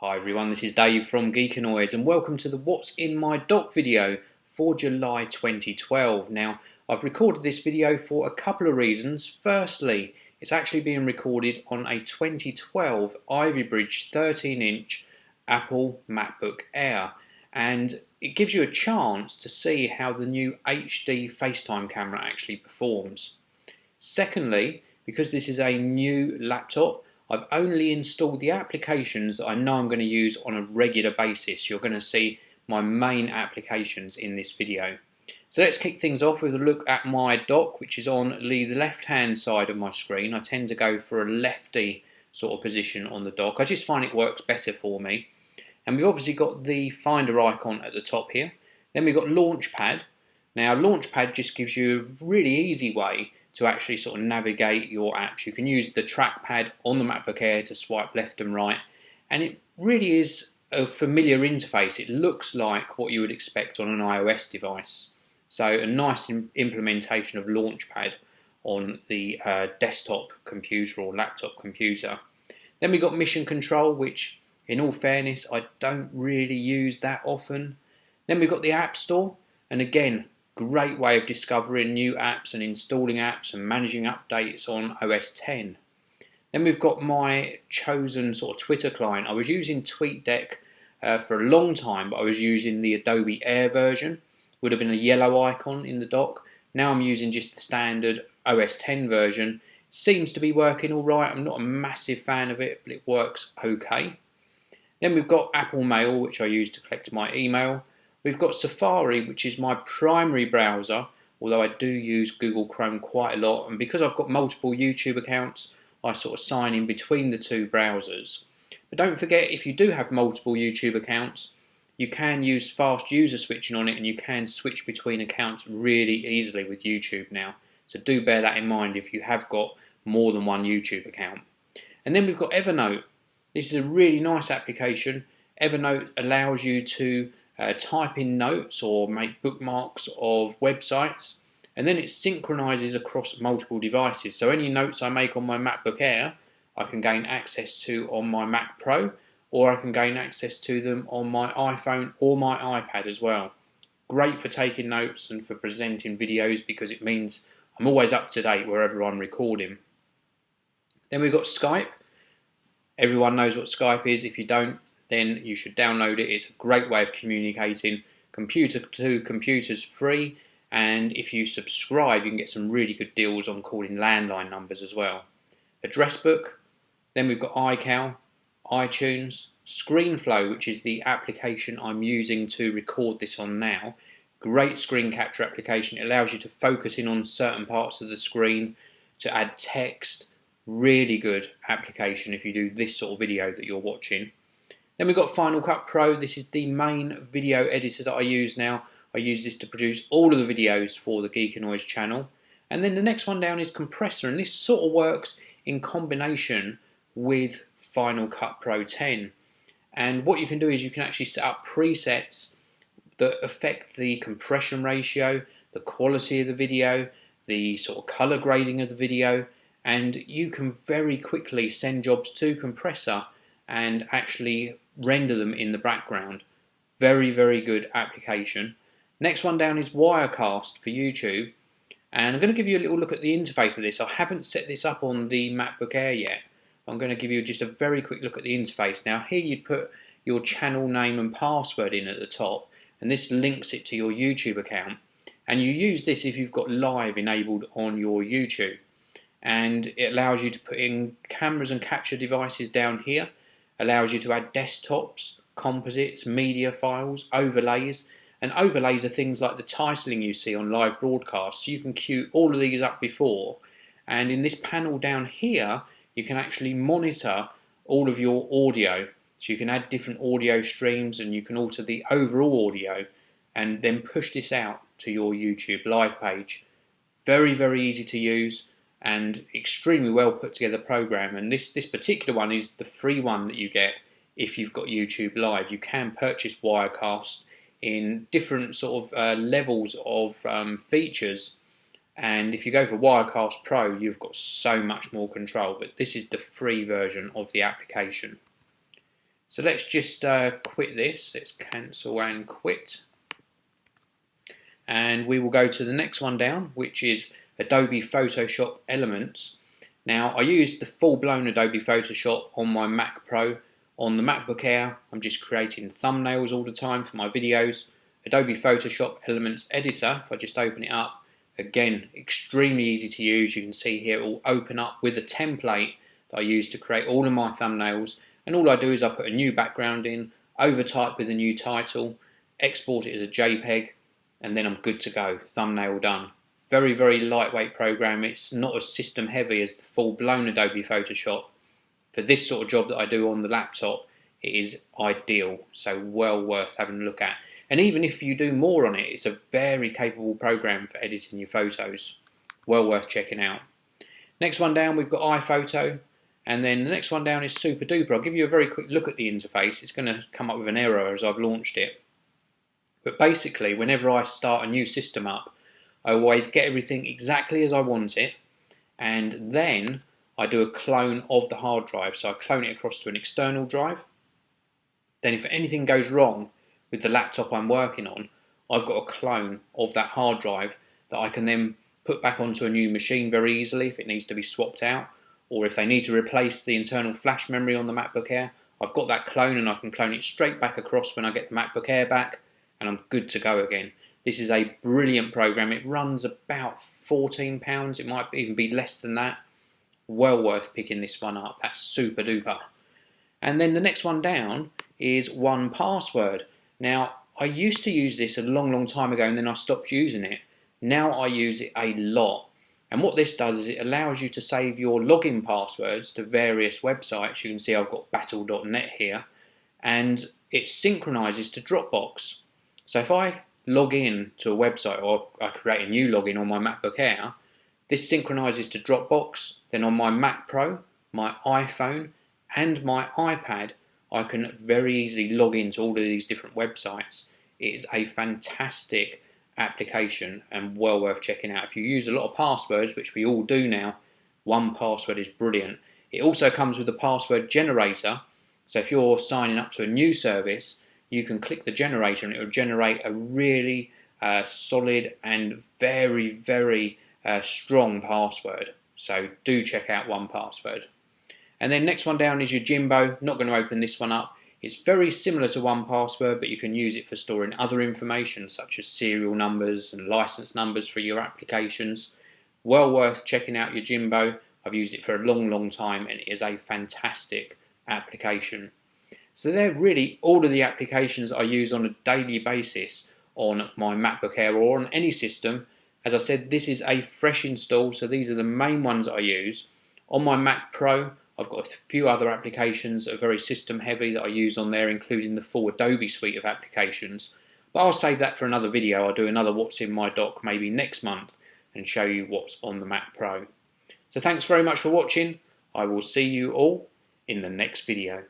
Hi everyone, this is Dave from Geekanoids and welcome to the What's in My Dock video for July 2012. Now, I've recorded this video for a couple of reasons. Firstly, it's actually being recorded on a 2012 Ivy Bridge 13-inch Apple MacBook Air, and it gives you a chance to see how the new HD FaceTime camera actually performs. Secondly, because this is a new laptop, I've only installed the applications that I know I'm going to use on a regular basis. You're going to see my main applications in this video. So let's kick things off with a look at my dock, which is on the left-hand side of my screen. I tend to go for a lefty sort of position on the dock. I just find it works better for me. And we've obviously got the Finder icon at the top here. Then we've got Launchpad. Now, Launchpad just gives you a really easy way to actually sort of navigate your apps. You can use the trackpad on the MacBook Air to swipe left and right, and it really is a familiar interface. It looks like what you would expect on an iOS device. So a nice implementation of Launchpad on the desktop computer or laptop computer. Then we've got Mission Control, which in all fairness I don't really use that often. Then we've got the App Store, and again, great way of discovering new apps and installing apps and managing updates on OS X. Then we've got my chosen sort of Twitter client. I was using TweetDeck for a long time, but I was using the Adobe Air version. Would have been a yellow icon in the dock. Now I'm using just the standard OS X version. Seems to be working all right. I'm not a massive fan of it, but it works okay. Then we've got Apple Mail, which I use to collect my email. We've got Safari, which is my primary browser, although I do use Google Chrome quite a lot. And because I've got multiple YouTube accounts, I sort of sign in between the two browsers. But don't forget, if you do have multiple YouTube accounts, you can use fast user switching on it, and you can switch between accounts really easily with YouTube now. So do bear that in mind if you have got more than one YouTube account. And then we've got Evernote. This is a really nice application. Evernote allows you to type in notes or make bookmarks of websites, and then it synchronizes across multiple devices. So any notes I make on my MacBook Air, I can gain access to on my Mac Pro, or I can gain access to them on my iPhone or my iPad as well. Great for taking notes and for presenting videos, because it means I'm always up to date wherever I'm recording. Then we've got Skype. Everyone knows what Skype is. If you don't, then you should download it. It's a great way of communicating computer to computers, free, and if you subscribe you can get some really good deals on calling landline numbers as well. Address Book. Then we've got iCal, iTunes, ScreenFlow, which is the application I'm using to record this on now. Great screen capture application. It allows you to focus in on certain parts of the screen, to add text. Really good application if you do this sort of video that you're watching. Then we've got Final Cut Pro. This is the main video editor that I use now. I use this to produce all of the videos for the Geekanoids channel. And then the next one down is Compressor, and this sort of works in combination with Final Cut Pro 10. And what you can do is you can actually set up presets that affect the compression ratio, the quality of the video, the sort of color grading of the video, and you can very quickly send jobs to Compressor and actually render them in the background. Very, very good application. Next one down is Wirecast for YouTube, and I'm going to give you a little look at the interface of this. I haven't set this up on the MacBook Air yet. I'm going to give you just a very quick look at the interface. Now here you put your channel name and password in at the top, and this links it to your YouTube account, and you use this if you've got live enabled on your YouTube, and it allows you to put in cameras and capture devices down here. Allows you to add desktops, composites, media files, overlays, and overlays are things like the titling you see on live broadcasts. So you can queue all of these up before, and in this panel down here you can actually monitor all of your audio. So you can add different audio streams, and you can alter the overall audio and then push this out to your YouTube live page. Very, very easy to use and extremely well put together program. And this particular one is the free one that you get if you've got YouTube Live. You can purchase Wirecast in different sort of levels of features, and if you go for Wirecast Pro you've got so much more control, but this is the free version of the application. So let's just quit this. Let's cancel and quit. And we will go to the next one down, which is Adobe Photoshop Elements. Now, I use the full-blown Adobe Photoshop on my Mac Pro. On the MacBook Air, I'm just creating thumbnails all the time for my videos. Adobe Photoshop Elements Editor, if I just open it up, again, extremely easy to use. You can see here it will open up with a template that I use to create all of my thumbnails. And all I do is I put a new background in, overtype with a new title, export it as a JPEG, and then I'm good to go. Thumbnail done. Very, very lightweight program. It's not as system heavy as the full-blown Adobe Photoshop. For this sort of job that I do on the laptop, it is ideal. So well worth having a look at. And even if you do more on it, it's a very capable program for editing your photos. Well worth checking out. Next one down, we've got iPhoto. And then the next one down is Super Duper. I'll give you a very quick look at the interface. It's going to come up with an error as I've launched it. But basically, whenever I start a new system up, I always get everything exactly as I want it. And then I do a clone of the hard drive. So I clone it across to an external drive. Then if anything goes wrong with the laptop I'm working on, I've got a clone of that hard drive that I can then put back onto a new machine very easily if it needs to be swapped out. Or if they need to replace the internal flash memory on the MacBook Air, I've got that clone and I can clone it straight back across when I get the MacBook Air back, and I'm good to go again. This is a brilliant program. It runs about £14. It might even be less than that. Well worth picking this one up. That's Super Duper. And then the next one down is 1Password. Now, I used to use this a long time ago and then I stopped using it. Now I use it a lot. And what this does is it allows you to save your login passwords to various websites. You can see I've got battle.net here, and it synchronises to Dropbox. So if I log in to a website or I create a new login on my MacBook Air, this synchronises to Dropbox. Then on my Mac Pro, my iPhone and my iPad, I can very easily log into all of these different websites. It is a fantastic application and well worth checking out. If you use a lot of passwords, which we all do now, 1Password is brilliant. It also comes with a password generator, so if you're signing up to a new service, you can click the generator and it will generate a really solid and very strong password. So do check out 1Password. And then next one down is your Jimbo. Not going to open this one up. It's very similar to 1Password, but you can use it for storing other information such as serial numbers and license numbers for your applications. Well worth checking out your Jimbo. I've used it for a long time and it is a fantastic application. So they're really all of the applications I use on a daily basis on my MacBook Air or on any system. As I said, this is a fresh install, so these are the main ones I use. On my Mac Pro, I've got a few other applications that are very system heavy that I use on there, including the full Adobe suite of applications. But I'll save that for another video. I'll do another What's in My Dock maybe next month and show you what's on the Mac Pro. So thanks very much for watching. I will see you all in the next video.